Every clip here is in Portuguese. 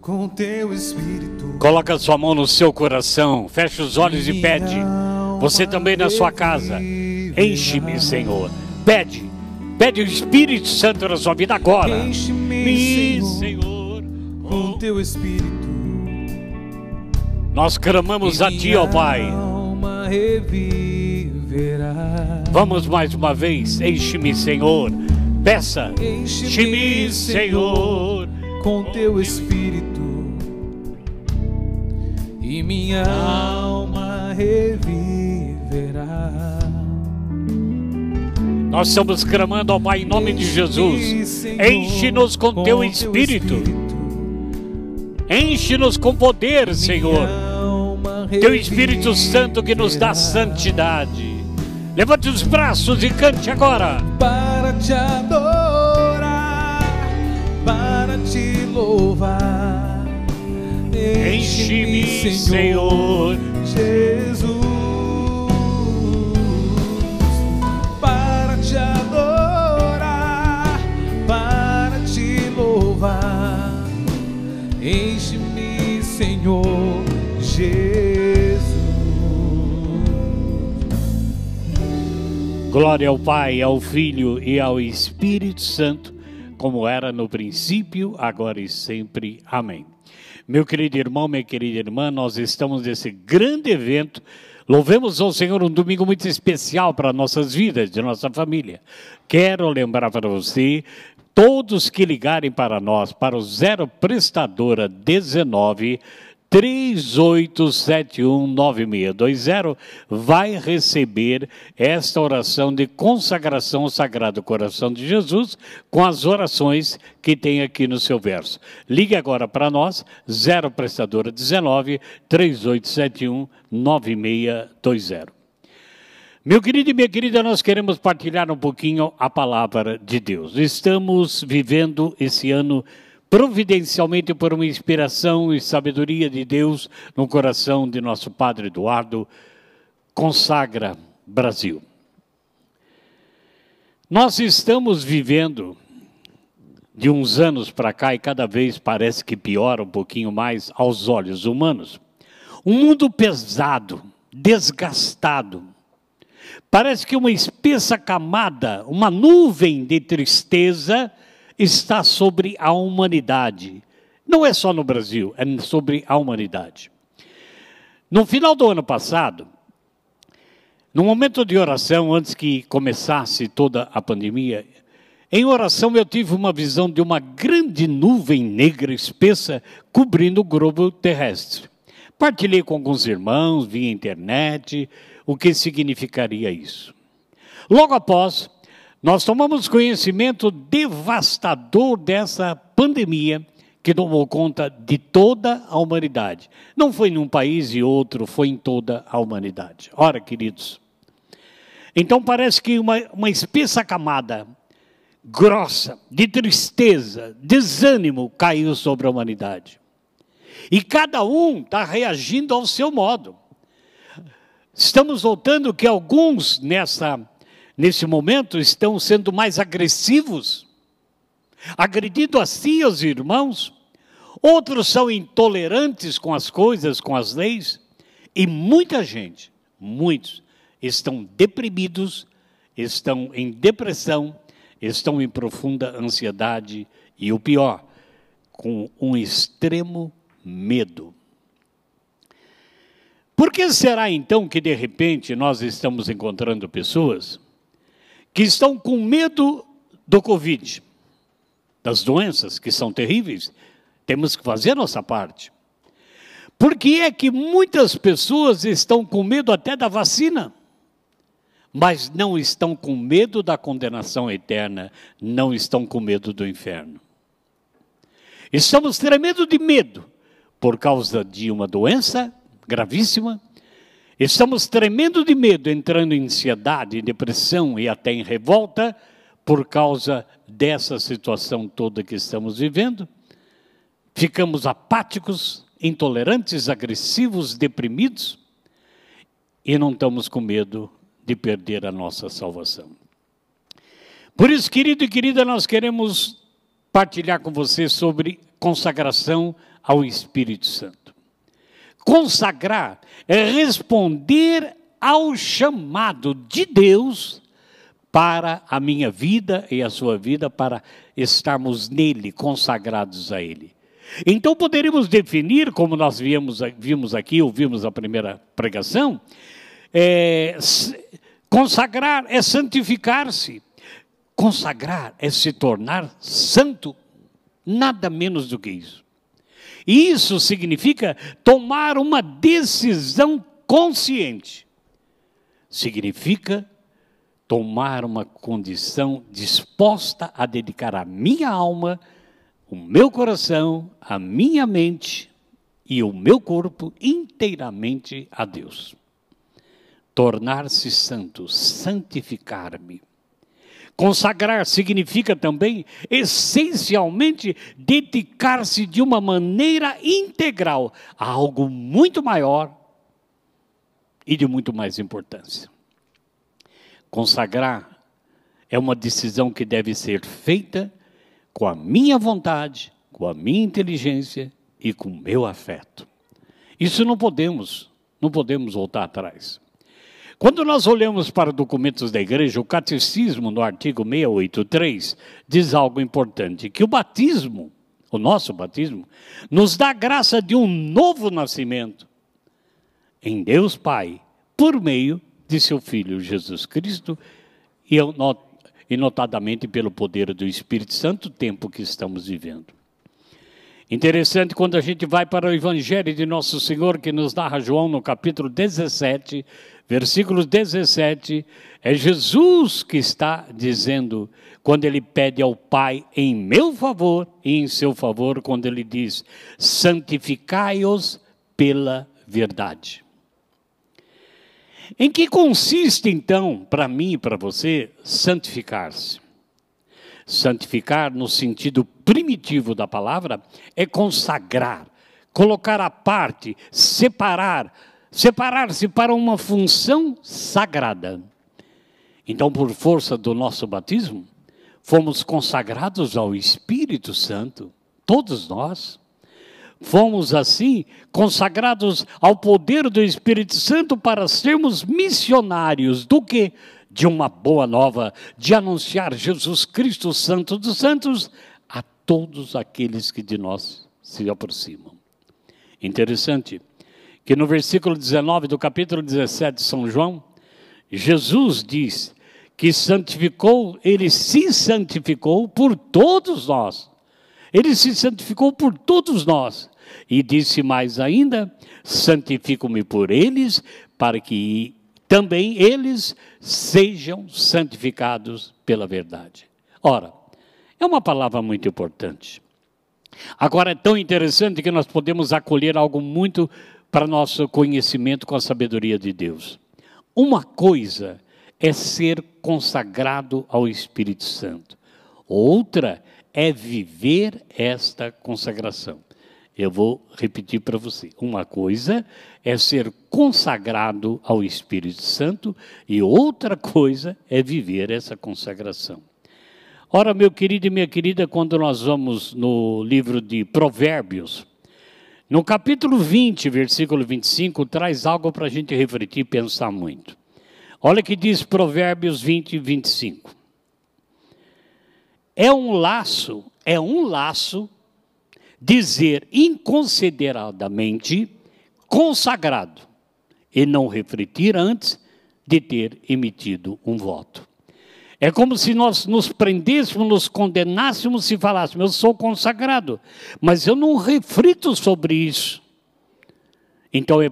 com teu espírito. Coloca sua mão no seu coração, fecha os olhos e pede. Você também na sua casa, enche-me, Senhor. Pede o Espírito Santo na sua vida agora. Enche-me, Senhor, com teu espírito. Nós clamamos a Ti, ó Pai. Alma reviverá. Vamos mais uma vez, enche-me, Senhor. Peça, enche-me, Senhor, com teu espírito, e minha alma reviverá. Nós estamos clamando, ó Pai, em nome de Jesus. Enche-nos com teu espírito. Enche-nos com poder, Senhor. Teu Espírito Santo que nos dá santidade. Levante os braços e cante agora. Para te adorar, para te louvar, enche-me, Senhor Jesus. Para te adorar, para te louvar, enche-me, Senhor Jesus. Glória ao Pai, ao Filho e ao Espírito Santo, como era no princípio, agora e sempre. Amém. Meu querido irmão, minha querida irmã, nós estamos nesse grande evento. Louvemos ao Senhor, um domingo muito especial para nossas vidas, de nossa família. Quero lembrar para você, todos que ligarem para nós, para o 0 Prestadora 19 38719620, vai receber esta oração de consagração ao Sagrado Coração de Jesus, com as orações que tem aqui no seu verso. Ligue agora para nós, 0 Prestadora 19 38719620. Meu querido e minha querida, nós queremos partilhar um pouquinho a palavra de Deus. Estamos vivendo esse ano providencialmente por uma inspiração e sabedoria de Deus no coração de nosso Padre Eduardo. Consagra Brasil. Nós estamos vivendo de uns anos para cá, e cada vez parece que piora um pouquinho mais aos olhos humanos, um mundo pesado, desgastado. Parece que uma espessa camada, uma nuvem de tristeza está sobre a humanidade. Não é só no Brasil, é sobre a humanidade. No final do ano passado, no momento de oração, antes que começasse toda a pandemia, em oração eu tive uma visão de uma grande nuvem negra espessa cobrindo o globo terrestre. Partilhei com alguns irmãos via internet o que significaria isso. Logo após, nós tomamos conhecimento devastador dessa pandemia que tomou conta de toda a humanidade. Não foi num país e outro, foi em toda a humanidade. Ora, queridos, então parece que uma espessa camada grossa de tristeza, desânimo caiu sobre a humanidade. E cada um está reagindo ao seu modo. Estamos notando que alguns nesse momento estão sendo mais agressivos, agredindo assim os irmãos. Outros são intolerantes com as coisas, com as leis. E muita gente, muitos, estão deprimidos, estão em depressão, estão em profunda ansiedade e o pior, com um extremo medo. Por que será então que de repente nós estamos encontrando pessoas que estão com medo do Covid, das doenças que são terríveis? Temos que fazer a nossa parte. Por que é que muitas pessoas estão com medo até da vacina, mas não estão com medo da condenação eterna, não estão com medo do inferno? Estamos tremendo de medo por causa de uma doença gravíssima. Estamos tremendo de medo, entrando em ansiedade, depressão e até em revolta por causa dessa situação toda que estamos vivendo. Ficamos apáticos, intolerantes, agressivos, deprimidos e não estamos com medo de perder a nossa salvação. Por isso, querido e querida, nós queremos partilhar com você sobre consagração ao Espírito Santo. Consagrar é responder ao chamado de Deus para a minha vida e a sua vida, para estarmos nele, consagrados a ele. Então poderíamos definir, como nós vimos aqui, ouvimos a primeira pregação, consagrar é santificar-se. Consagrar é se tornar santo, nada menos do que isso. E isso significa tomar uma decisão consciente. Significa tomar uma condição disposta a dedicar a minha alma, o meu coração, a minha mente e o meu corpo inteiramente a Deus. Tornar-se santo, santificar-me. Consagrar significa também, essencialmente, dedicar-se de uma maneira integral a algo muito maior e de muito mais importância. Consagrar é uma decisão que deve ser feita com a minha vontade, com a minha inteligência e com o meu afeto. Isso não podemos voltar atrás. Quando nós olhamos para documentos da igreja, o catecismo, no artigo 683, diz algo importante, que o batismo, o nosso batismo, nos dá a graça de um novo nascimento em Deus Pai, por meio de seu Filho Jesus Cristo, e notadamente pelo poder do Espírito Santo, o tempo que estamos vivendo. Interessante quando a gente vai para o Evangelho de Nosso Senhor, que nos narra João no capítulo 17, versículo 17, é Jesus que está dizendo, quando ele pede ao Pai em meu favor e em seu favor, quando ele diz, santificai-os pela verdade. Em que consiste, então, para mim e para você, santificar-se? Santificar, no sentido primitivo da palavra, é consagrar, colocar à parte, separar-se para uma função sagrada. Então, por força do nosso batismo, fomos consagrados ao Espírito Santo, todos nós. Fomos, assim, consagrados ao poder do Espírito Santo para sermos missionários do quê? De uma boa nova, de anunciar Jesus Cristo, Santo dos Santos, a todos aqueles que de nós se aproximam. Interessante que no versículo 19 do capítulo 17 de São João, Jesus diz que ele se santificou por todos nós. Ele se santificou por todos nós. E disse mais ainda, santifico-me por eles, para que também eles sejam santificados pela verdade. Ora, é uma palavra muito importante. Agora é tão interessante que nós podemos acolher algo muito para nosso conhecimento com a sabedoria de Deus. Uma coisa é ser consagrado ao Espírito Santo. Outra é viver esta consagração. Eu vou repetir para você. Uma coisa é ser consagrado ao Espírito Santo e outra coisa é viver essa consagração. Ora, meu querido e minha querida, quando nós vamos no livro de Provérbios, no capítulo 20, versículo 25, traz algo para a gente refletir e pensar muito. Olha o que diz Provérbios 20, 25. É um laço dizer inconsideradamente consagrado e não refletir antes de ter emitido um voto. É como se nós nos prendêssemos, nos condenássemos e falássemos, eu sou consagrado, mas eu não reflito sobre isso. Então é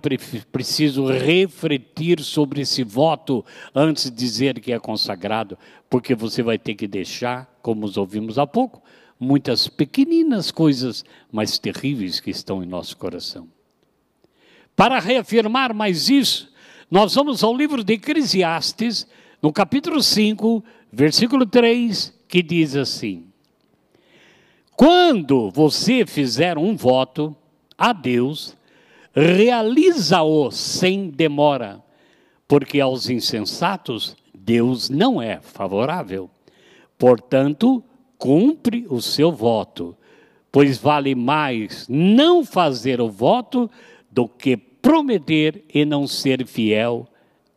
preciso refletir sobre esse voto antes de dizer que é consagrado, porque você vai ter que deixar, como os ouvimos há pouco, muitas pequeninas coisas, mas terríveis que estão em nosso coração. Para reafirmar mais isso, nós vamos ao livro de Eclesiastes, no capítulo 5, versículo 3, que diz assim: quando você fizer um voto a Deus, realiza-o sem demora, porque aos insensatos Deus não é favorável. Portanto, cumpre o seu voto, pois vale mais não fazer o voto do que prometer e não ser fiel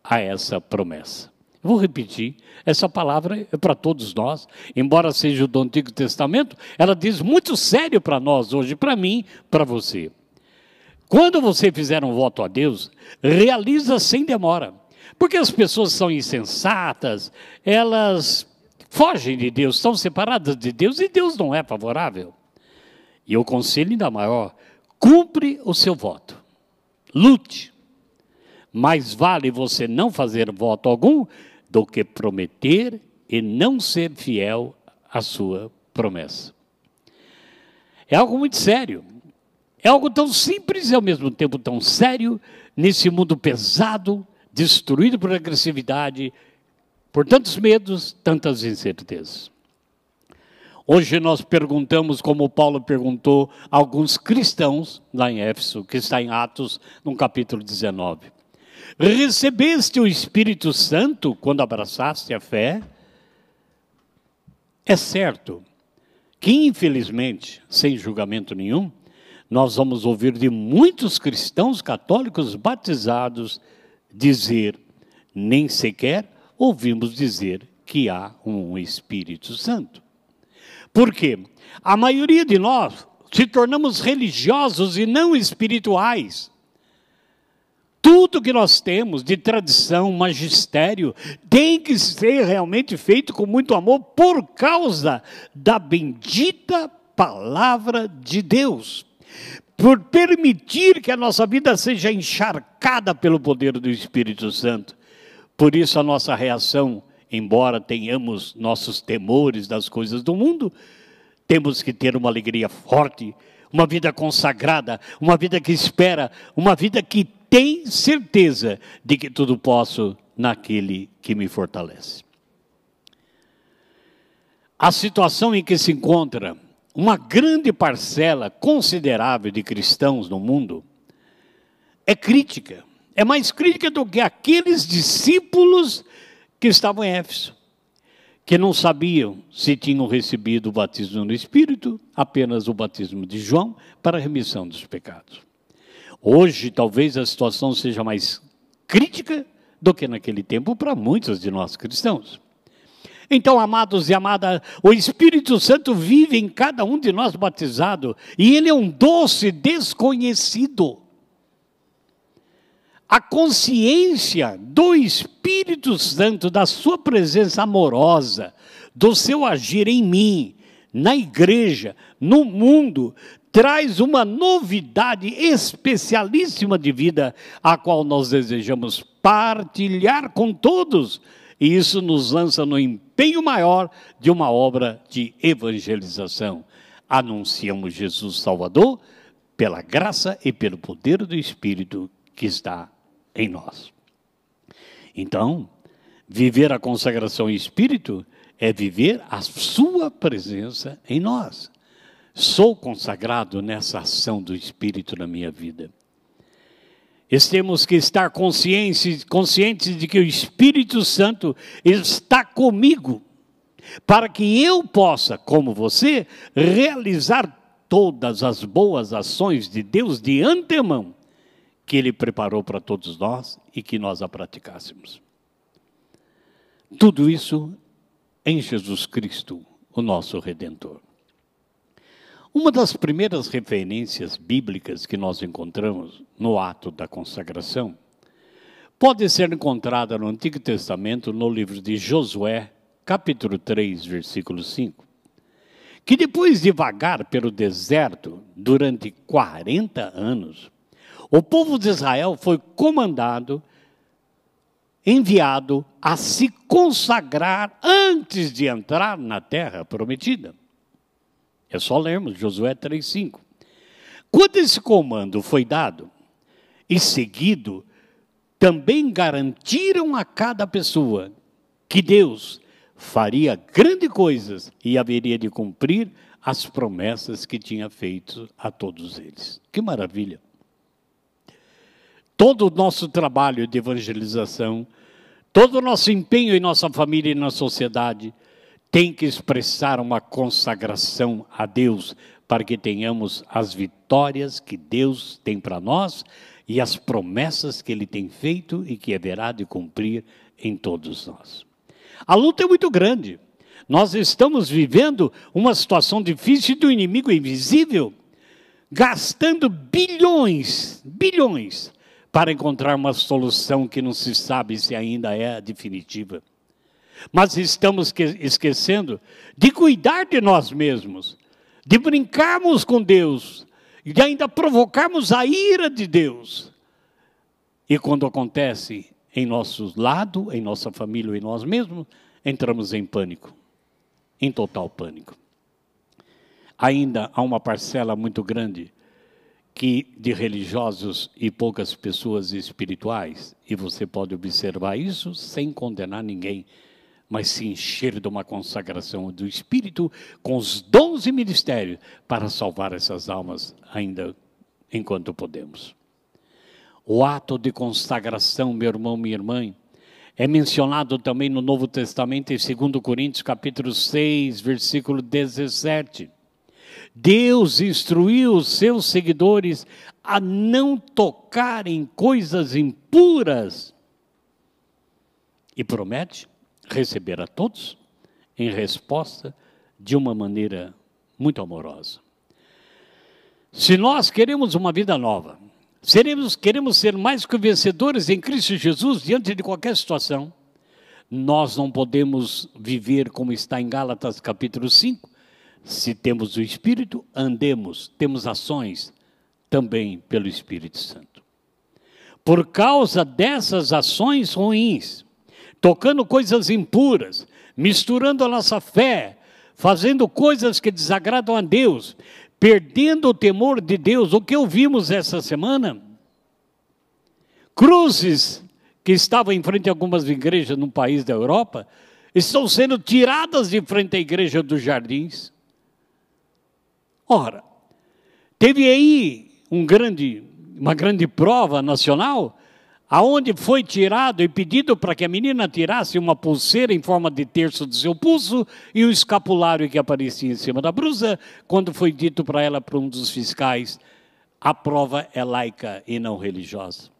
a essa promessa. Vou repetir, essa palavra é para todos nós, embora seja do Antigo Testamento, ela diz muito sério para nós hoje, para mim, para você. Quando você fizer um voto a Deus, realiza sem demora, porque as pessoas são insensatas, elas fogem de Deus, estão separadas de Deus e Deus não é favorável. E o conselho ainda maior, cumpre o seu voto, lute. Mais vale você não fazer voto algum do que prometer e não ser fiel à sua promessa. É algo muito sério. É algo tão simples e ao mesmo tempo tão sério, nesse mundo pesado, destruído por agressividade, por tantos medos, tantas incertezas. Hoje nós perguntamos, como Paulo perguntou a alguns cristãos lá em Éfeso, que está em Atos, no capítulo 19. Recebeste o Espírito Santo quando abraçaste a fé? É certo que, infelizmente, sem julgamento nenhum, nós vamos ouvir de muitos cristãos católicos batizados dizer, nem sequer ouvimos dizer que há um Espírito Santo. Por quê? A maioria de nós se tornamos religiosos e não espirituais. Tudo que nós temos de tradição, magistério, tem que ser realmente feito com muito amor por causa da bendita palavra de Deus. Por permitir que a nossa vida seja encharcada pelo poder do Espírito Santo. Por isso a nossa reação, embora tenhamos nossos temores das coisas do mundo, temos que ter uma alegria forte, uma vida consagrada, uma vida que espera, uma vida que tem certeza de que tudo posso naquele que me fortalece. A situação em que se encontra uma grande parcela considerável de cristãos no mundo é crítica. É mais crítica do que aqueles discípulos que estavam em Éfeso, que não sabiam se tinham recebido o batismo no Espírito, apenas o batismo de João, para a remissão dos pecados. Hoje, talvez a situação seja mais crítica do que naquele tempo para muitos de nós cristãos. Então, amados e amadas, o Espírito Santo vive em cada um de nós batizado, e ele é um doce desconhecido. A consciência do Espírito Santo, da sua presença amorosa, do seu agir em mim, na igreja, no mundo, traz uma novidade especialíssima de vida, a qual nós desejamos partilhar com todos, e isso nos lança no empenho maior de uma obra de evangelização. Anunciamos Jesus Salvador pela graça e pelo poder do Espírito que está em nós. Então, viver a consagração em Espírito é viver a sua presença em nós. Sou consagrado nessa ação do Espírito na minha vida. Temos que estar conscientes de que o Espírito Santo está comigo, para que eu possa, como você, realizar todas as boas ações de Deus de antemão, que Ele preparou para todos nós e que nós a praticássemos. Tudo isso em Jesus Cristo, o nosso Redentor. Uma das primeiras referências bíblicas que nós encontramos no ato da consagração pode ser encontrada no Antigo Testamento, no livro de Josué, capítulo 3, versículo 5, que depois de vagar pelo deserto durante 40 anos, o povo de Israel foi enviado a se consagrar antes de entrar na terra prometida. É só lermos Josué 3,5. Quando esse comando foi dado e seguido, também garantiram a cada pessoa que Deus faria grandes coisas e haveria de cumprir as promessas que tinha feito a todos eles. Que maravilha! Todo o nosso trabalho de evangelização, todo o nosso empenho em nossa família e na sociedade tem que expressar uma consagração a Deus para que tenhamos as vitórias que Deus tem para nós e as promessas que Ele tem feito e que haverá de cumprir em todos nós. A luta é muito grande. Nós estamos vivendo uma situação difícil do inimigo invisível, gastando bilhões para encontrar uma solução que não se sabe se ainda é a definitiva. Mas estamos esquecendo de cuidar de nós mesmos, de brincarmos com Deus, e de ainda provocarmos a ira de Deus. E quando acontece em nosso lado, em nossa família ou em nós mesmos, entramos em pânico, em total pânico. Ainda há uma parcela muito grande de religiosos e poucas pessoas espirituais, e você pode observar isso sem condenar ninguém, mas se encher de uma consagração do Espírito com os dons e ministérios para salvar essas almas ainda enquanto podemos. O ato de consagração, meu irmão, minha irmã, é mencionado também no Novo Testamento, em 2 Coríntios, capítulo 6, versículo 17. Deus instruiu os seus seguidores a não tocar em coisas impuras e promete receber a todos em resposta de uma maneira muito amorosa. Se nós queremos uma vida nova, queremos ser mais que vencedores em Cristo Jesus diante de qualquer situação, nós não podemos viver como está em Gálatas capítulo 5, se temos o Espírito, andemos, temos ações também pelo Espírito Santo. Por causa dessas ações ruins, tocando coisas impuras, misturando a nossa fé, fazendo coisas que desagradam a Deus, perdendo o temor de Deus. O que ouvimos essa semana? Cruzes que estavam em frente a algumas igrejas num país da Europa, estão sendo tiradas de frente à igreja dos Jardins. Ora, teve aí uma grande prova nacional, aonde foi tirado e pedido para que a menina tirasse uma pulseira em forma de terço do seu pulso e o escapulário que aparecia em cima da blusa, quando foi dito para ela, por um dos fiscais, a prova é laica e não religiosa.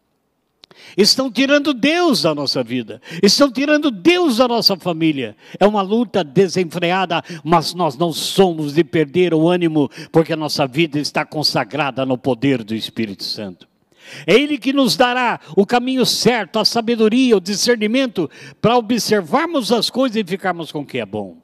Estão tirando Deus da nossa vida, estão tirando Deus da nossa família. É uma luta desenfreada, mas nós não somos de perder o ânimo, porque a nossa vida está consagrada no poder do Espírito Santo. É Ele que nos dará o caminho certo, a sabedoria, o discernimento, para observarmos as coisas e ficarmos com o que é bom.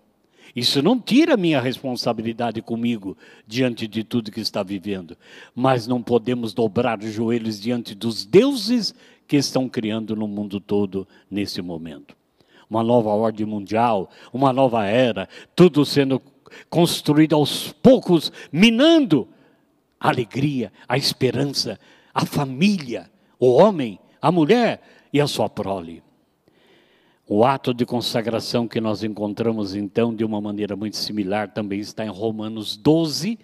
Isso não tira a minha responsabilidade comigo, diante de tudo que está vivendo. Mas não podemos dobrar os joelhos diante dos deuses que estão criando no mundo todo nesse momento. Uma nova ordem mundial, uma nova era, tudo sendo construído aos poucos, minando a alegria, a esperança, a família, o homem, a mulher e a sua prole. O ato de consagração que nós encontramos, então, de uma maneira muito similar, também está em Romanos 12,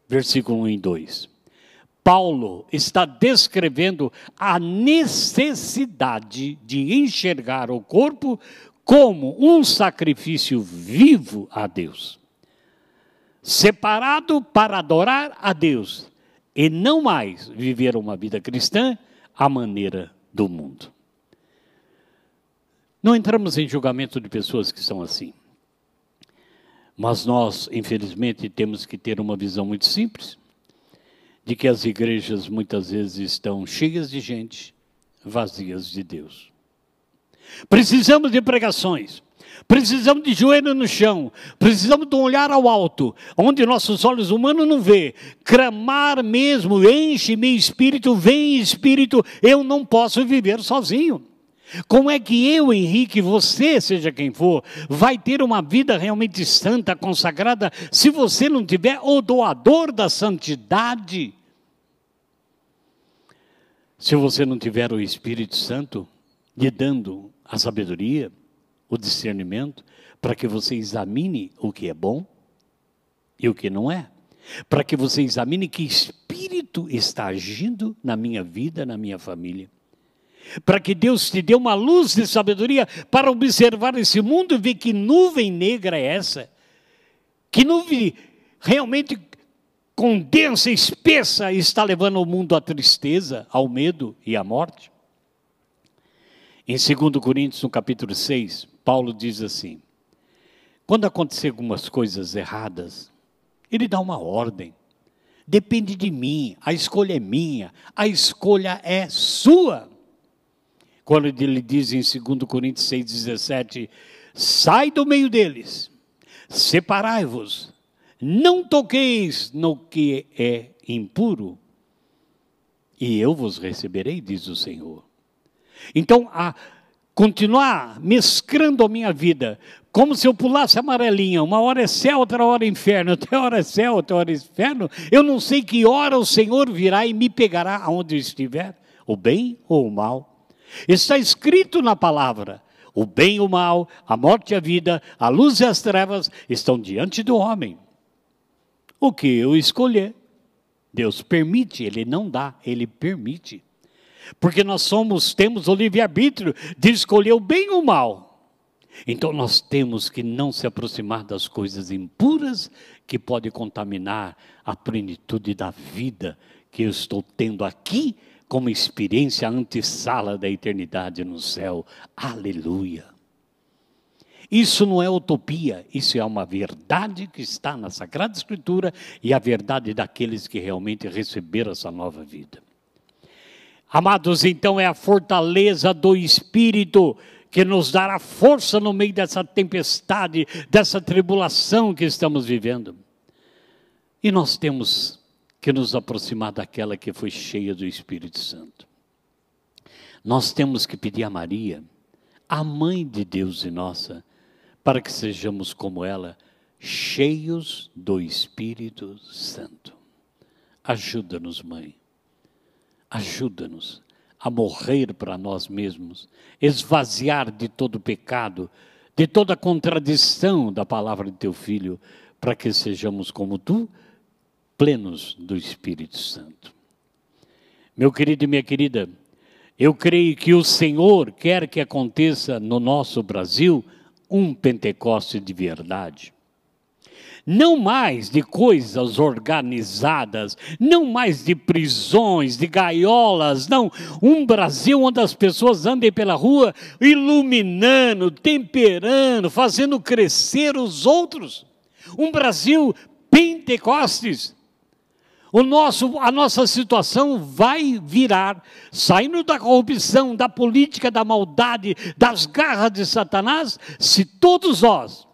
versículo 1 e 2. Paulo está descrevendo a necessidade de enxergar o corpo como um sacrifício vivo a Deus, separado para adorar a Deus, e não mais viver uma vida cristã à maneira do mundo. Não entramos em julgamento de pessoas que são assim. Mas nós, infelizmente, temos que ter uma visão muito simples, de que as igrejas muitas vezes estão cheias de gente, vazias de Deus. Precisamos de pregações, precisamos de joelho no chão, precisamos de um olhar ao alto, onde nossos olhos humanos não vê, clamar mesmo, enche-me Espírito, vem Espírito, eu não posso viver sozinho. Como é que eu, Henrique, você, seja quem for, vai ter uma vida realmente santa, consagrada, se você não tiver o doador da santidade? Se você não tiver o Espírito Santo lhe dando a sabedoria, o discernimento, para que você examine o que é bom e o que não é. Para que você examine que Espírito está agindo na minha vida, na minha família. Para que Deus te dê uma luz de sabedoria para observar esse mundo e ver que nuvem negra é essa. Que nuvem realmente com densa, espessa, está levando o mundo à tristeza, ao medo e à morte? Em 2 Coríntios, no capítulo 6, Paulo diz assim: quando acontecer algumas coisas erradas, ele dá uma ordem. Depende de mim, a escolha é minha, a escolha é sua. Quando ele diz em 2 Coríntios 6,17, sai do meio deles, separai-vos, não toqueis no que é impuro, e eu vos receberei, diz o Senhor. Então, a continuar mesclando a minha vida, como se eu pulasse amarelinha, uma hora é céu, outra hora é inferno, outra hora é céu, outra hora é inferno, eu não sei que hora o Senhor virá e me pegará aonde eu estiver, o bem ou o mal. Está escrito na palavra, o bem e o mal, a morte e a vida, a luz e as trevas estão diante do homem. O que eu escolher, Deus permite, Ele não dá, Ele permite. Porque nós temos o livre-arbítrio de escolher o bem ou o mal. Então nós temos que não se aproximar das coisas impuras que podem contaminar a plenitude da vida que eu estou tendo aqui como experiência antessala da eternidade no céu. Aleluia! Isso não é utopia, isso é uma verdade que está na Sagrada Escritura e a verdade daqueles que realmente receberam essa nova vida. Amados, então é a fortaleza do Espírito que nos dará força no meio dessa tempestade, dessa tribulação que estamos vivendo. E nós temos que nos aproximar daquela que foi cheia do Espírito Santo. Nós temos que pedir a Maria, a mãe de Deus e nossa, para que sejamos como ela, cheios do Espírito Santo. Ajuda-nos, mãe. Ajuda-nos a morrer para nós mesmos, esvaziar de todo pecado, de toda contradição da palavra de teu Filho, para que sejamos como tu, plenos do Espírito Santo. Meu querido e minha querida, eu creio que o Senhor quer que aconteça no nosso Brasil um Pentecoste de verdade. Não mais de coisas organizadas, não mais de prisões, de gaiolas, não. Um Brasil onde as pessoas andem pela rua iluminando, temperando, fazendo crescer os outros. Um Brasil Pentecostes. A nossa situação vai virar, saindo da corrupção, da política, da maldade, das garras de Satanás, se todos nós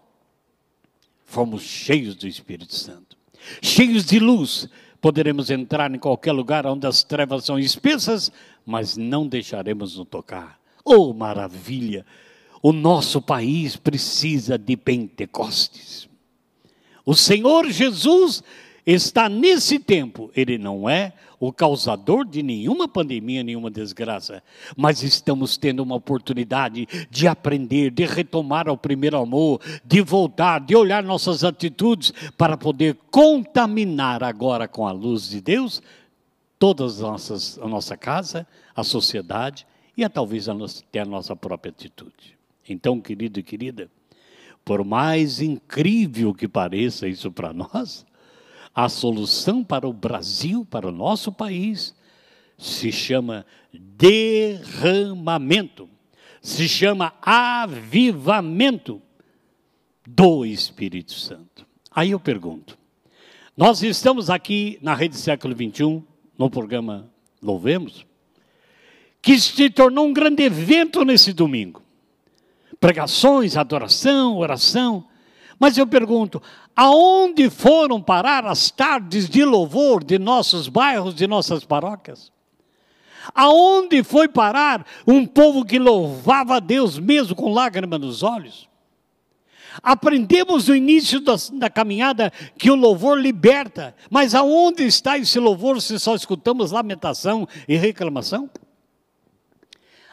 formos cheios do Espírito Santo, cheios de luz, poderemos entrar em qualquer lugar onde as trevas são espessas, mas não deixaremos nos tocar. Oh, maravilha! O nosso país precisa de Pentecostes. O Senhor Jesus está nesse tempo, Ele não é o causador de nenhuma pandemia, nenhuma desgraça, mas estamos tendo uma oportunidade de aprender, de retomar o primeiro amor, de voltar, de olhar nossas atitudes para poder contaminar agora com a luz de Deus todas a nossa casa, a sociedade e talvez até a nossa própria atitude. Então, querido e querida, por mais incrível que pareça isso para nós, a solução para o Brasil, para o nosso país, se chama derramamento, se chama avivamento do Espírito Santo. Aí eu pergunto, nós estamos aqui na Rede Século XXI, no programa Louvemos, que se tornou um grande evento nesse domingo. Pregações, adoração, oração. Mas eu pergunto, aonde foram parar as tardes de louvor de nossos bairros, de nossas paróquias? Aonde foi parar um povo que louvava a Deus mesmo com lágrimas nos olhos? Aprendemos no início da caminhada que o louvor liberta, mas aonde está esse louvor se só escutamos lamentação e reclamação?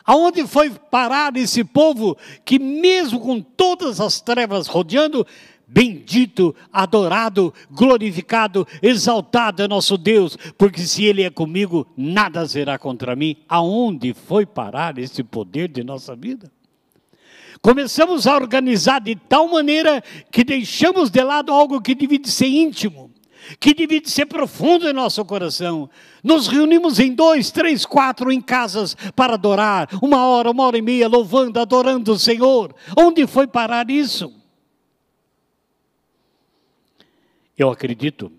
Aonde foi parar esse povo que mesmo com todas as trevas rodeando, bendito, adorado, glorificado, exaltado é nosso Deus, porque se Ele é comigo, nada será contra mim. Aonde foi parar esse poder de nossa vida? Começamos a organizar de tal maneira que deixamos de lado algo que devia ser íntimo. que deve ser profundo em nosso coração. Nos reunimos em 2, 3, 4 em casas para adorar, 1 hora e meia, louvando, adorando o Senhor. Onde foi parar isso? Eu acredito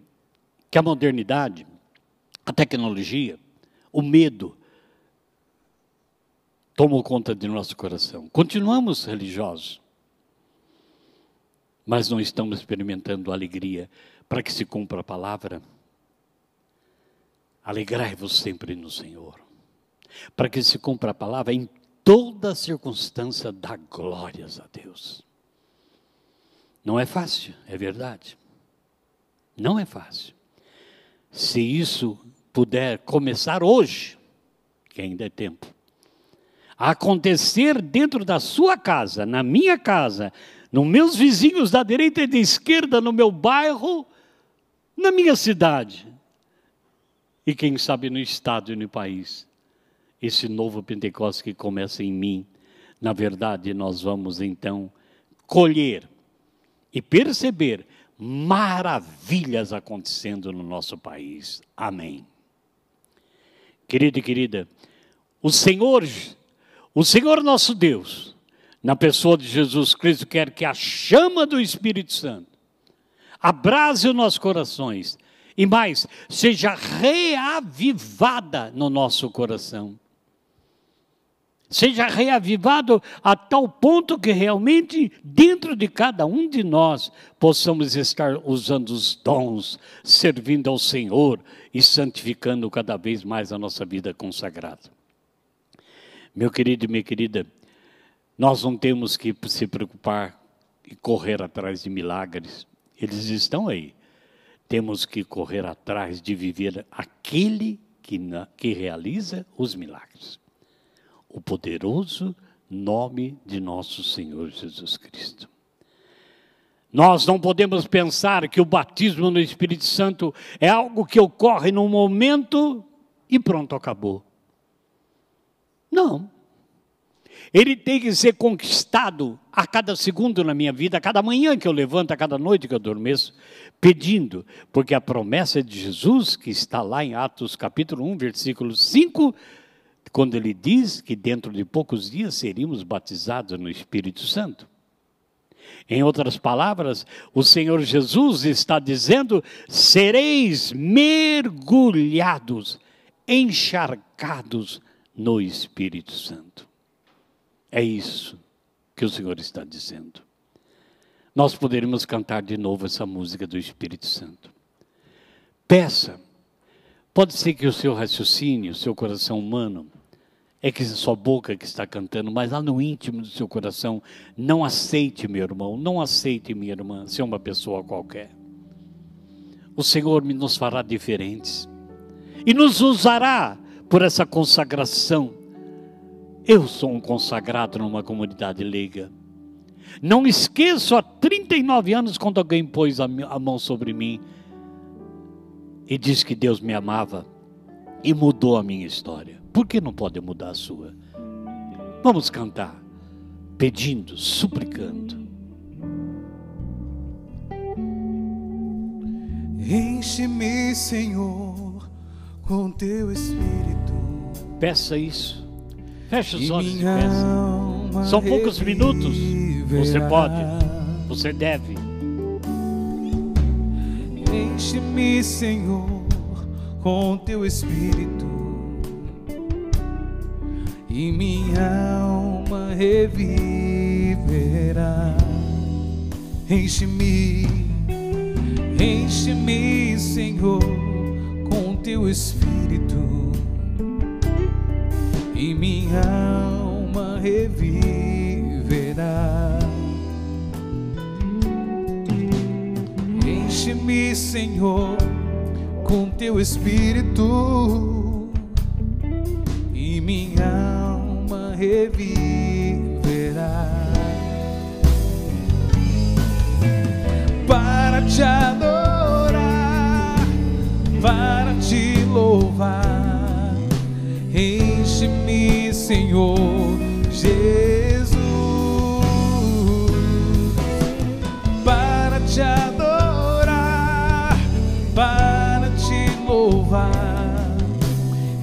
que a modernidade, a tecnologia, o medo, tomou conta de nosso coração. Continuamos religiosos, mas não estamos experimentando alegria para que se cumpra a palavra. Alegrai-vos sempre no Senhor. Para que se cumpra a palavra, em toda circunstância, dá glórias a Deus. Não é fácil, é verdade. Não é fácil. Se isso puder começar hoje, que ainda é tempo, a acontecer dentro da sua casa, na minha casa, nos meus vizinhos da direita e da esquerda, no meu bairro, na minha cidade, e quem sabe no estado e no país, esse novo Pentecostes que começa em mim, na verdade nós vamos então colher e perceber maravilhas acontecendo no nosso país. Amém. Querido e querida, o Senhor nosso Deus, na pessoa de Jesus Cristo, quer que a chama do Espírito Santo abrase os nossos corações e mais, seja reavivada no nosso coração. Seja reavivado a tal ponto que realmente dentro de cada um de nós possamos estar usando os dons, servindo ao Senhor e santificando cada vez mais a nossa vida consagrada. Meu querido e minha querida, nós não temos que se preocupar e correr atrás de milagres. Eles estão aí. Temos que correr atrás de viver aquele que realiza os milagres. O poderoso nome de nosso Senhor Jesus Cristo. Nós não podemos pensar que o batismo no Espírito Santo é algo que ocorre num momento e pronto, acabou. Não. Ele tem que ser conquistado a cada segundo na minha vida, a cada manhã que eu levanto, a cada noite que eu adormeço, pedindo, porque a promessa de Jesus, que está lá em Atos capítulo 1, versículo 5, quando ele diz que dentro de poucos dias seríamos batizados no Espírito Santo. Em outras palavras, o Senhor Jesus está dizendo, sereis mergulhados, encharcados no Espírito Santo. É isso que o Senhor está dizendo. Nós poderíamos cantar de novo essa música do Espírito Santo. Peça. Pode ser que o seu raciocínio, o seu coração humano, é que a sua boca que está cantando, mas lá no íntimo do seu coração, não aceite, meu irmão, não aceite, minha irmã, ser uma pessoa qualquer. O Senhor nos fará diferentes e nos usará por essa consagração. Eu sou um consagrado numa comunidade leiga. Não esqueço, há 39 anos, quando alguém pôs a mão sobre mim e disse que Deus me amava e mudou a minha história. Por que não pode mudar a sua? Vamos cantar, pedindo, suplicando. Enche-me, Senhor, com teu Espírito. Peça isso. Feche os olhos e peça. São poucos minutos. Você pode, você deve. Enche-me, Senhor, com teu Espírito, e minha alma reviverá. Enche-me, enche-me, Senhor, com teu Espírito, e minha alma reviverá. Enche-me, Senhor, com teu Espírito, e minha alma reviverá. Para te adorar, para te louvar, enche-me, Senhor Jesus, para te adorar,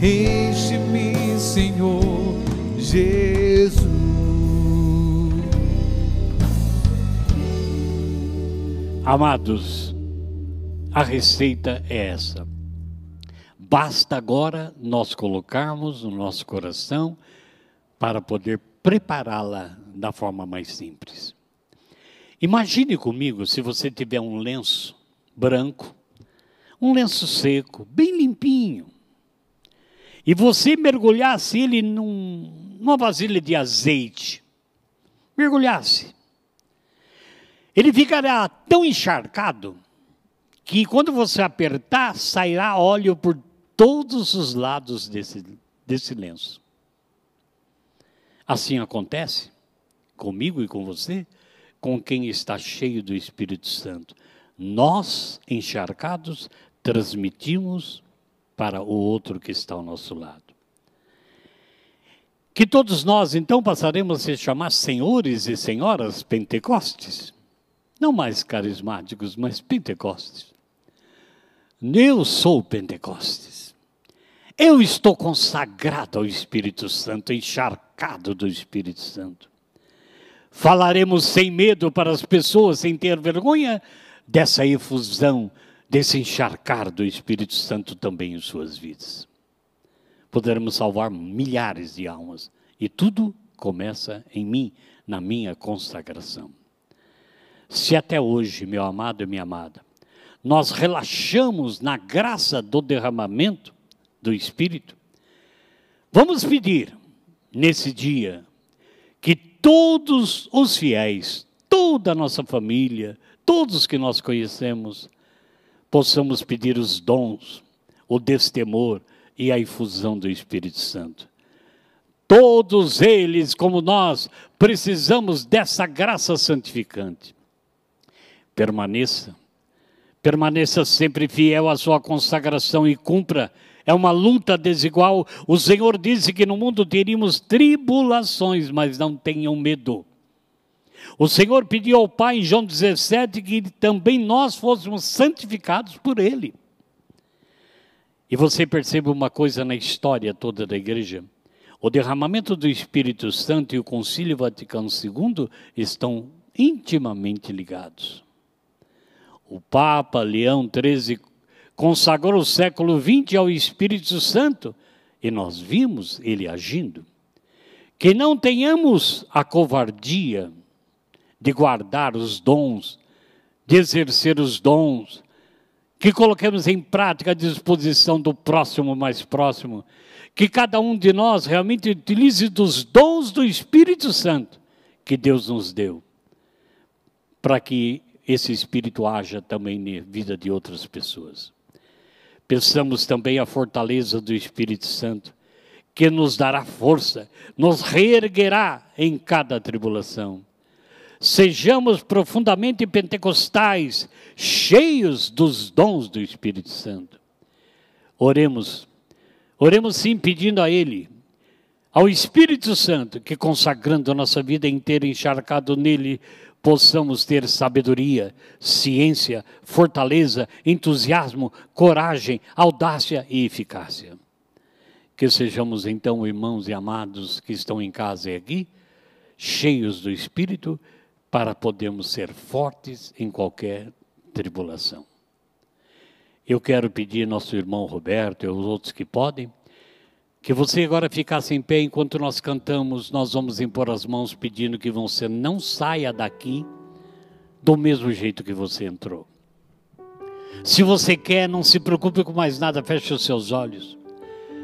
enche-me, Senhor Jesus. Amados, a receita é essa. Basta agora nós colocarmos no nosso coração para poder prepará-la da forma mais simples. Imagine comigo se você tiver um lenço branco, um lenço seco, bem limpinho, e você mergulhasse ele numa vasilha de azeite. Mergulhasse. Ele ficará tão encharcado que quando você apertar, sairá óleo por todos os lados desse lenço. Assim acontece comigo e com você, com quem está cheio do Espírito Santo. Nós, encharcados, transmitimos para o outro que está ao nosso lado. Que todos nós, então, passaremos a se chamar senhores e senhoras pentecostes. Não mais carismáticos, mas pentecostes. Eu sou pentecostes. Eu estou consagrado ao Espírito Santo, encharcado do Espírito Santo. Falaremos sem medo para as pessoas, sem ter vergonha dessa efusão, desse encharcar do Espírito Santo também em suas vidas. Poderemos salvar milhares de almas. E tudo começa em mim, na minha consagração. Se até hoje, meu amado e minha amada, nós relaxamos na graça do derramamento do Espírito, vamos pedir nesse dia que todos os fiéis, toda a nossa família, todos que nós conhecemos, possamos pedir os dons, o destemor e a infusão do Espírito Santo. Todos eles, como nós, precisamos dessa graça santificante. Permaneça sempre fiel à sua consagração e cumpra. É uma luta desigual. O Senhor disse que no mundo teríamos tribulações, mas não tenham medo. O Senhor pediu ao Pai em João 17 que também nós fôssemos santificados por Ele. E você percebe uma coisa na história toda da igreja. O derramamento do Espírito Santo e o Concílio Vaticano II estão intimamente ligados. O Papa Leão XIII consagrou o século XX ao Espírito Santo e nós vimos ele agindo. Que não tenhamos a covardia de guardar os dons, de exercer os dons, que coloquemos em prática a disposição do próximo mais próximo, que cada um de nós realmente utilize dos dons do Espírito Santo que Deus nos deu, para que esse Espírito haja também na vida de outras pessoas. Pensamos também a fortaleza do Espírito Santo, que nos dará força, nos reerguerá em cada tribulação. Sejamos profundamente pentecostais, cheios dos dons do Espírito Santo. Oremos sim pedindo a Ele, ao Espírito Santo, que consagrando a nossa vida inteira, encharcado nele, possamos ter sabedoria, ciência, fortaleza, entusiasmo, coragem, audácia e eficácia. Que sejamos então, irmãos e amados que estão em casa e aqui, cheios do Espírito, para podermos ser fortes em qualquer tribulação. Eu quero pedir ao nosso irmão Roberto e aos outros que podem, que você agora ficasse em pé enquanto nós cantamos. Nós vamos impor as mãos pedindo que você não saia daqui do mesmo jeito que você entrou. Se você quer, não se preocupe com mais nada, feche os seus olhos.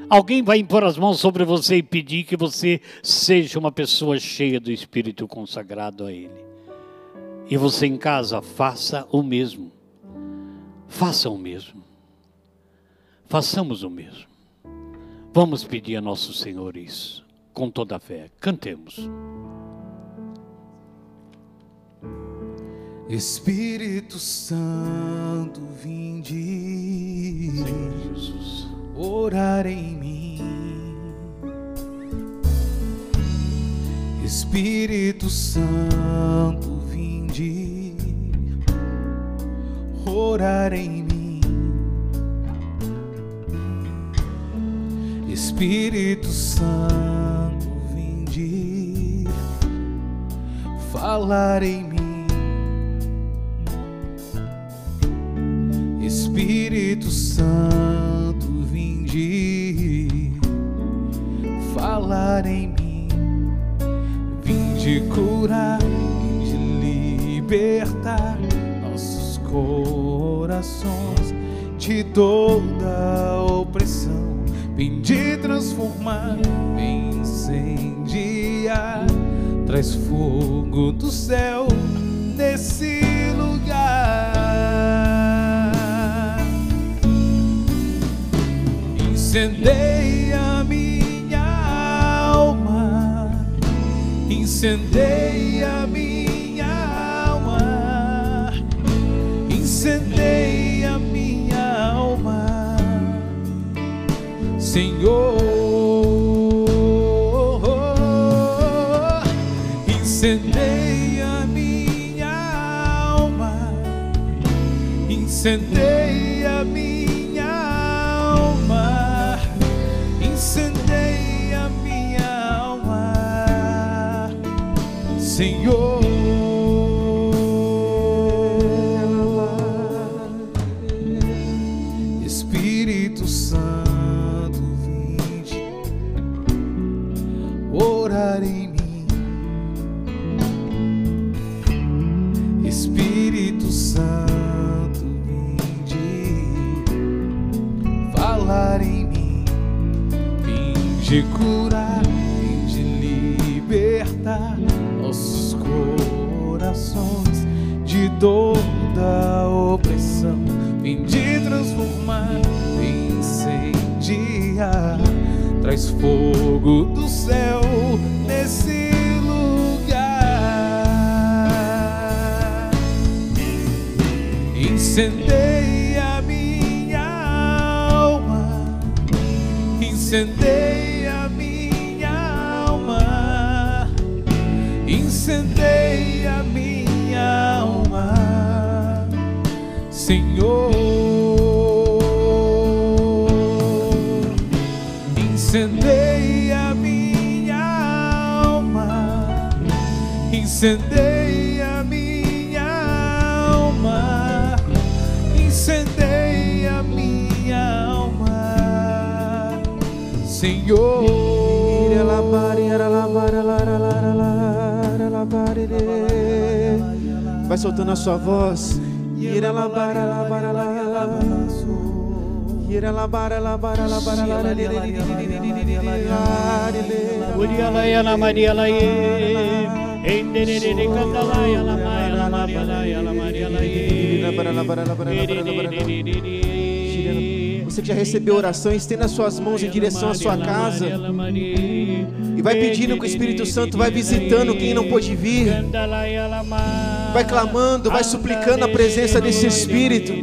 Alguém vai impor as mãos sobre você e pedir que você seja uma pessoa cheia do Espírito consagrado a Ele. E você em casa, faça o mesmo. Faça o mesmo. Façamos o mesmo. Vamos pedir a nosso Senhor isso, com toda a fé. Cantemos. Espírito Santo, vinde, Senhor Jesus, orar em mim. Espírito Santo, vinde, orar em mim. Espírito Santo, vinde falar em mim. Espírito Santo, vinde falar em mim. Vinde curar, vinde libertar nossos corações de toda opressão. Vinde transformar, vem incendiar, traz fogo do céu nesse lugar. Incendeia minha alma, incendeia minha alma, incendeia minha alma, Senhor. Incendeia minha alma, incendeia minha alma, incendeia minha alma, Senhor. Espírito Santo, vinde orar em mim. Espírito Santo, vinde falar em mim. Vinde curar, vinde libertar nossos corações de toda opressão. Vinde transformar, vinde incendiar, traz fogo do céu nesse lugar. Incendeia minha alma, incendeia minha alma, incendeia minha alma, Senhor. Incendeia minha alma, incendeia minha alma, incendeia minha alma, Senhor. Vai soltando a sua voz. Você que já recebeu oração, estenda suas mãos em direção à sua casa e vai pedindo que o Espírito Santo vai visitando quem não pôde vir. Vai clamando, vai suplicando a presença desse Espírito.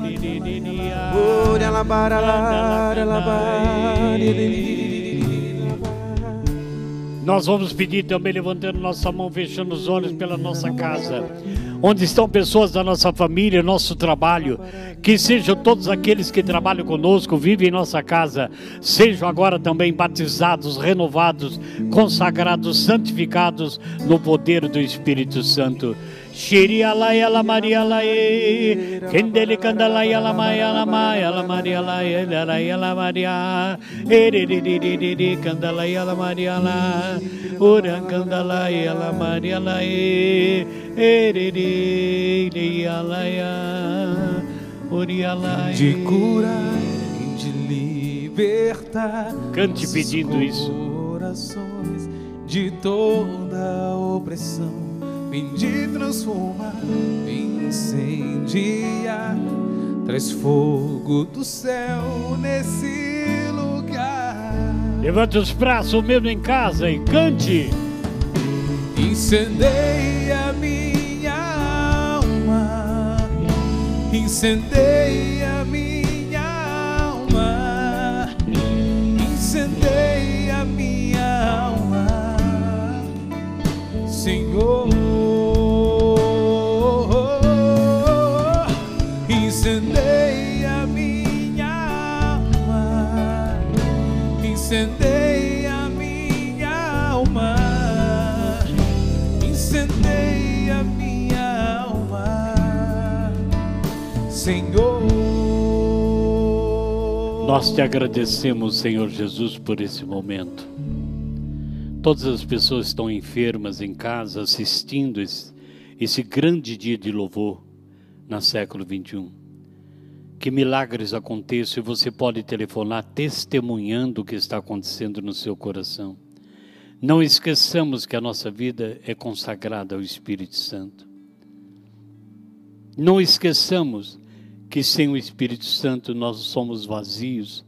Nós vamos pedir também, levantando nossa mão, fechando os olhos pela nossa casa, onde estão pessoas da nossa família, nosso trabalho, que sejam todos aqueles que trabalham conosco, vivem em nossa casa, sejam agora também batizados, renovados, consagrados, santificados no poder do Espírito Santo. Shiri alaya la Maria lae, kendele kandalaya la Maia la Maia la Maria lae, daraya la Maria, eri kandalaya la Maria la, ora kandalaya la Maria lae, eri alaya, ori alaya. De curar, de libertar. Cante pedindo isso. Corações de toda opressão. Vem de transformar, vem incendiar, traz fogo do céu nesse lugar. Levante os braços mesmo em casa e cante. Incendeia minha alma, incendeia minha alma, incendeia minha alma, Senhor. Incendeia minha alma, incendeia minha alma, incendeia minha alma, Senhor. Nós te agradecemos, Senhor Jesus, por esse momento. Todas as pessoas estão enfermas em casa, assistindo esse grande dia de louvor no século 21. Que milagres aconteçam e você pode telefonar testemunhando o que está acontecendo no seu coração. Não esqueçamos que a nossa vida é consagrada ao Espírito Santo. Não esqueçamos que sem o Espírito Santo nós somos vazios,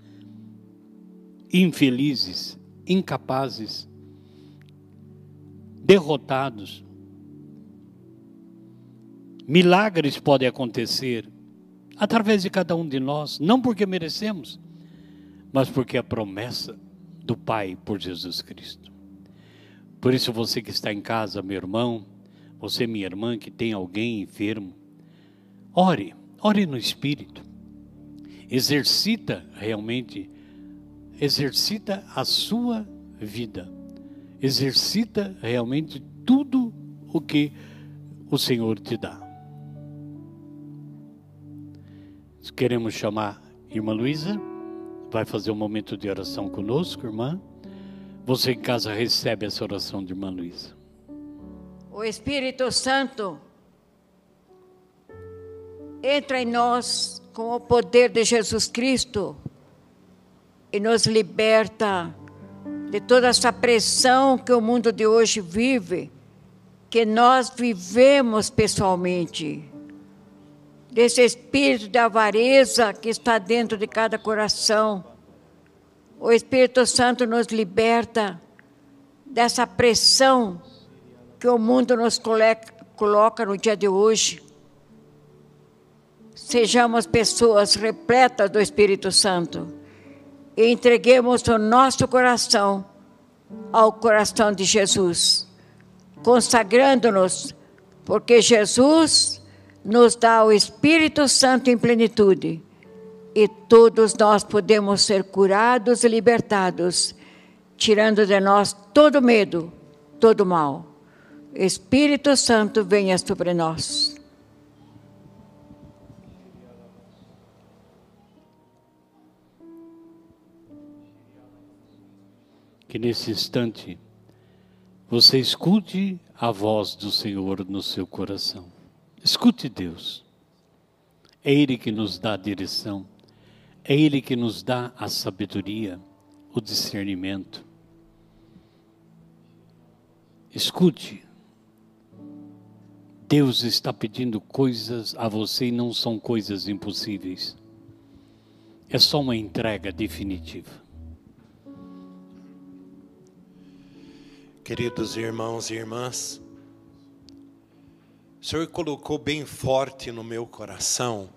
infelizes, incapazes, derrotados. Milagres podem acontecer através de cada um de nós, não porque merecemos, mas porque é a promessa do Pai por Jesus Cristo. Por isso você que está em casa, meu irmão, você minha irmã que tem alguém enfermo, ore no Espírito, exercita a sua vida, exercita realmente tudo o que o Senhor te dá. Queremos chamar a irmã Luísa, vai fazer um momento de oração conosco, irmã. Você em casa recebe essa oração de irmã Luísa. O Espírito Santo entra em nós com o poder de Jesus Cristo e nos liberta de toda essa pressão que o mundo de hoje vive, que nós vivemos pessoalmente. Desse espírito de avareza que está dentro de cada coração. O Espírito Santo nos liberta dessa pressão que o mundo nos coloca no dia de hoje. Sejamos pessoas repletas do Espírito Santo e entreguemos o nosso coração ao coração de Jesus, consagrando-nos, porque Jesus nos dá o Espírito Santo em plenitude e todos nós podemos ser curados e libertados, tirando de nós todo medo, todo mal. Espírito Santo, venha sobre nós. Que nesse instante você escute a voz do Senhor no seu coração. Escute Deus. É Ele que nos dá a direção. É Ele que nos dá a sabedoria, o discernimento. Escute. Deus está pedindo coisas a você e não são coisas impossíveis. É só uma entrega definitiva. Queridos irmãos e irmãs, o Senhor colocou bem forte no meu coração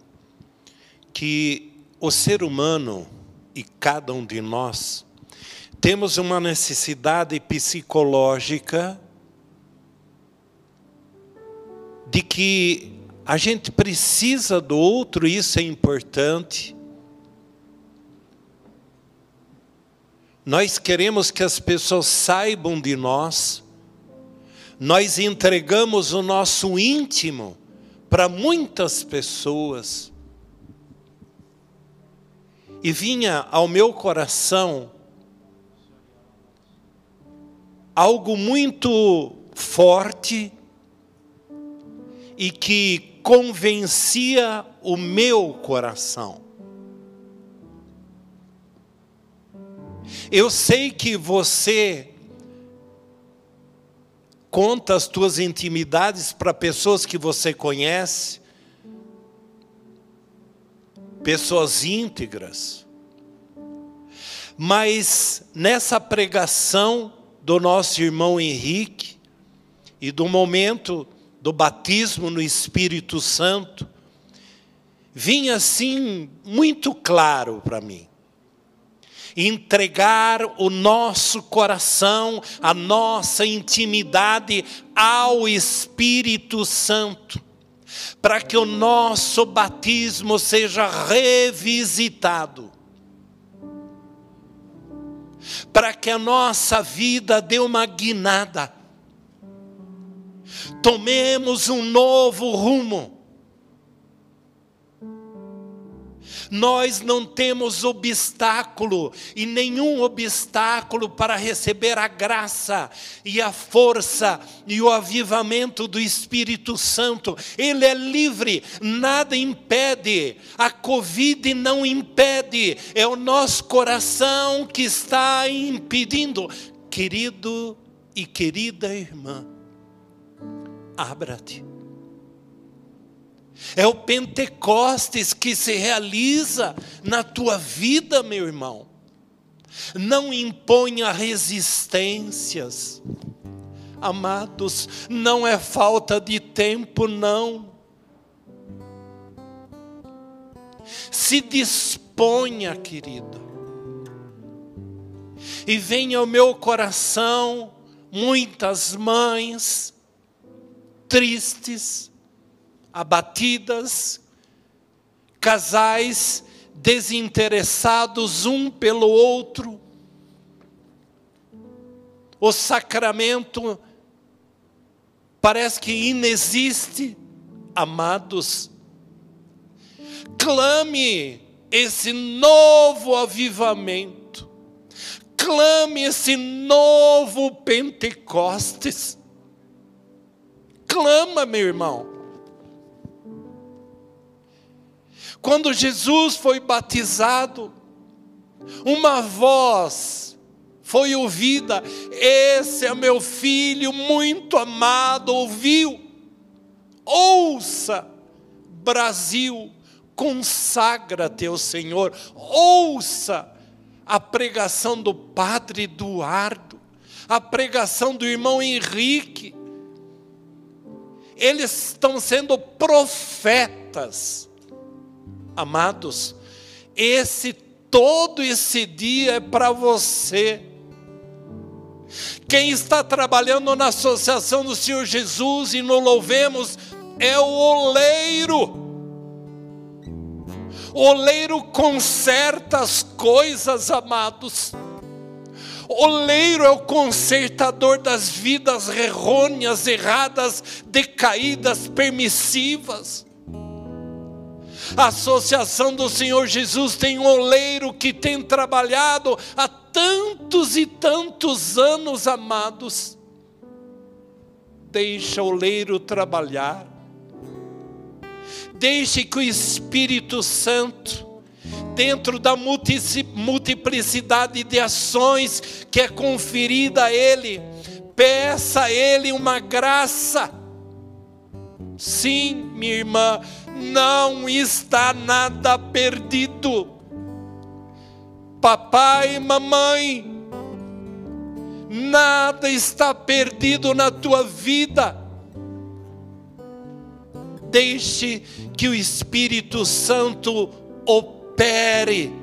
que o ser humano e cada um de nós temos uma necessidade psicológica de que a gente precisa do outro, isso é importante. Nós queremos que as pessoas saibam de nós. Nós entregamos o nosso íntimo para muitas pessoas. E vinha ao meu coração algo muito forte e que convencia o meu coração. Eu sei que você conta as tuas intimidades para pessoas que você conhece, pessoas íntegras. Mas nessa pregação do nosso irmão Henrique e do momento do batismo no Espírito Santo, vinha assim muito claro para mim. Entregar o nosso coração, a nossa intimidade ao Espírito Santo, para que o nosso batismo seja revisitado. para que a nossa vida dê uma guinada. Tomemos um novo rumo. Nós não temos obstáculo, e nenhum obstáculo para receber a graça e a força e o avivamento do Espírito Santo. Ele é livre, nada impede, a Covid não impede, é o nosso coração que está impedindo. Querido e querida irmã, abra-te. É o Pentecostes que se realiza na tua vida, meu irmão. Não imponha resistências. Amados, não é falta de tempo, não. Se disponha, querido. E venha ao meu coração muitas mães tristes, abatidas, casais desinteressados um pelo outro. O sacramento parece que inexiste. Amados, clame esse novo avivamento, clame esse novo Pentecostes. Clama, meu irmão. Quando Jesus foi batizado, uma voz foi ouvida: esse é meu filho muito amado, ouviu? Ouça, Brasil, consagra-te ao Senhor. Ouça a pregação do Padre Eduardo, a pregação do irmão Henrique. Eles estão sendo profetas. Amados, todo esse dia é para você. Quem está trabalhando na Associação do Senhor Jesus e no Louvemos é o oleiro. O oleiro conserta as coisas, amados. O oleiro é o consertador das vidas errôneas, erradas, decaídas, permissivas. A Associação do Senhor Jesus tem um oleiro que tem trabalhado há tantos e tantos anos, amados. Deixa o oleiro trabalhar. Deixe que o Espírito Santo, dentro da multiplicidade de ações que é conferida a Ele, peça a Ele uma graça. Sim, minha irmã, não está nada perdido. Papai e mamãe, nada está perdido na tua vida. Deixe que o Espírito Santo opere.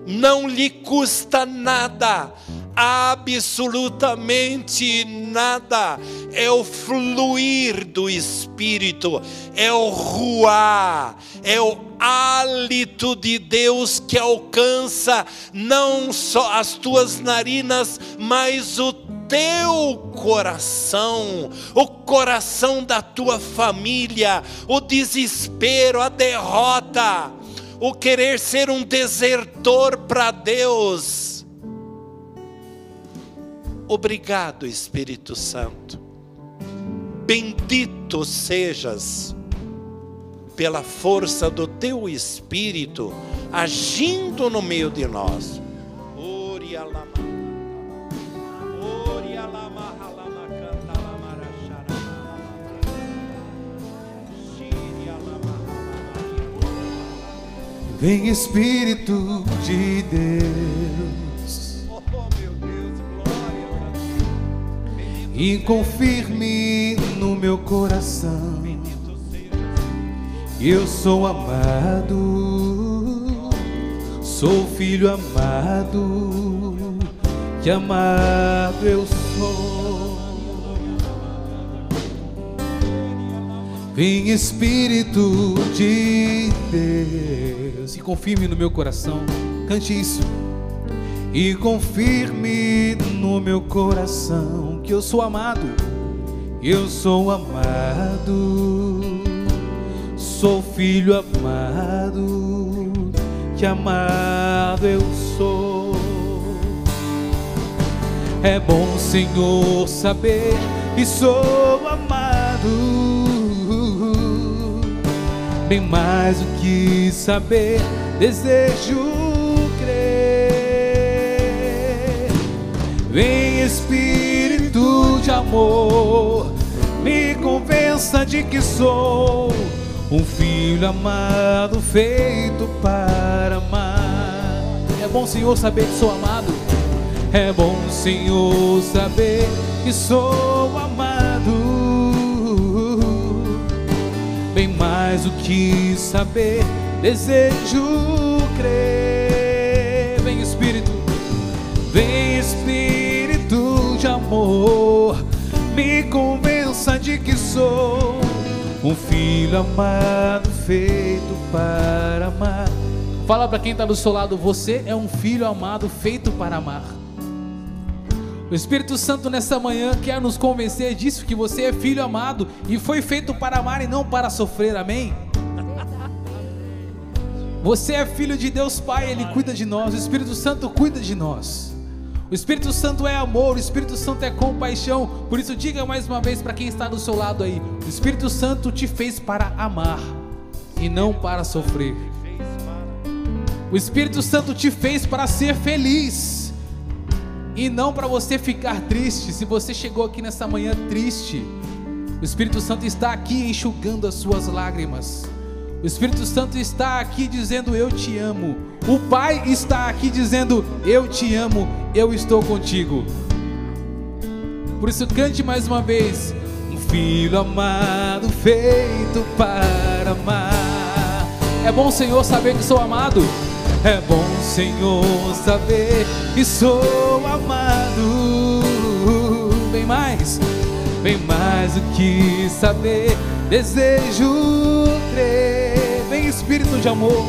Não lhe custa nada, absolutamente nada. É o fluir do Espírito, é o ruar, é o hálito de Deus que alcança não só as tuas narinas, mas o teu coração, o coração da tua família, o desespero, a derrota, o querer ser um desertor para Deus. Obrigado, Espírito Santo. Bendito sejas pela força do teu Espírito agindo no meio de nós. Vem Espírito de Deus, meu Deus, glória a Deus. E confirme no meu coração, eu sou amado, sou filho amado, que amado eu sou. Vem Espírito de Deus e confirme no meu coração. Cante isso. e confirme no meu coração que eu sou amado, eu sou amado, sou filho amado, que amado eu sou. É bom, Senhor, saber que sou amado, bem mais do que saber, desejo crer. Vem, Espírito de amor, me convença de que sou um filho amado, feito para amar. É bom, Senhor, saber que sou amado. É bom, Senhor, saber que sou amado, bem mais do que saber, desejo crer. Vem, Espírito de amor, me convença de que sou um filho amado, feito para amar. Fala para quem está do seu lado, você é um filho amado, feito para amar. O Espírito Santo nessa manhã quer nos convencer disso, que você é filho amado e foi feito para amar e não para sofrer, amém? Você é filho de Deus Pai, Ele cuida de nós, o Espírito Santo cuida de nós. O Espírito Santo é amor, o Espírito Santo é compaixão. Por isso diga mais uma vez para quem está do seu lado aí: o Espírito Santo te fez para amar e não para sofrer. O Espírito Santo te fez para ser feliz e não para você ficar triste. Se você chegou aqui nessa manhã triste, o Espírito Santo está aqui enxugando as suas lágrimas. O Espírito Santo está aqui dizendo: eu te amo. O Pai está aqui dizendo: eu te amo, eu estou contigo. Por isso cante mais uma vez: um filho amado, feito para amar. É bom, Senhor, saber que sou amado. É bom, Senhor, saber que sou amado, bem mais do que saber, desejo crer. Vem, Espírito de amor,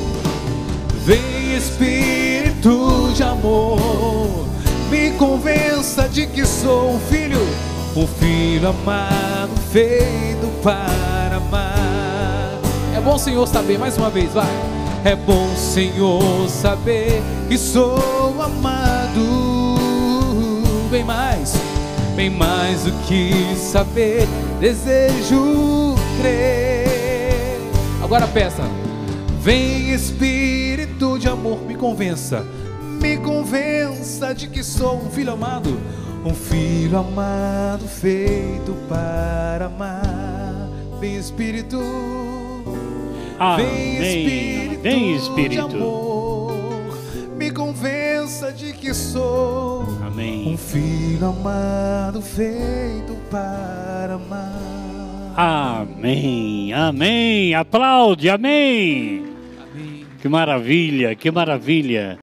vem, Espírito de amor, me convença de que sou um filho amado, feito para amar. É bom, Senhor, saber, mais uma vez, vai. É bom, Senhor, saber que sou amado, bem mais do que saber, desejo crer. Agora peça: vem, Espírito de amor, me convença de que sou um filho amado, feito para amar. Vem, Espírito. Vem, Espírito de amor, me convença de que sou um filho amado, feito para amar. Amém, amém, aplaude, amém. Que maravilha, que maravilha.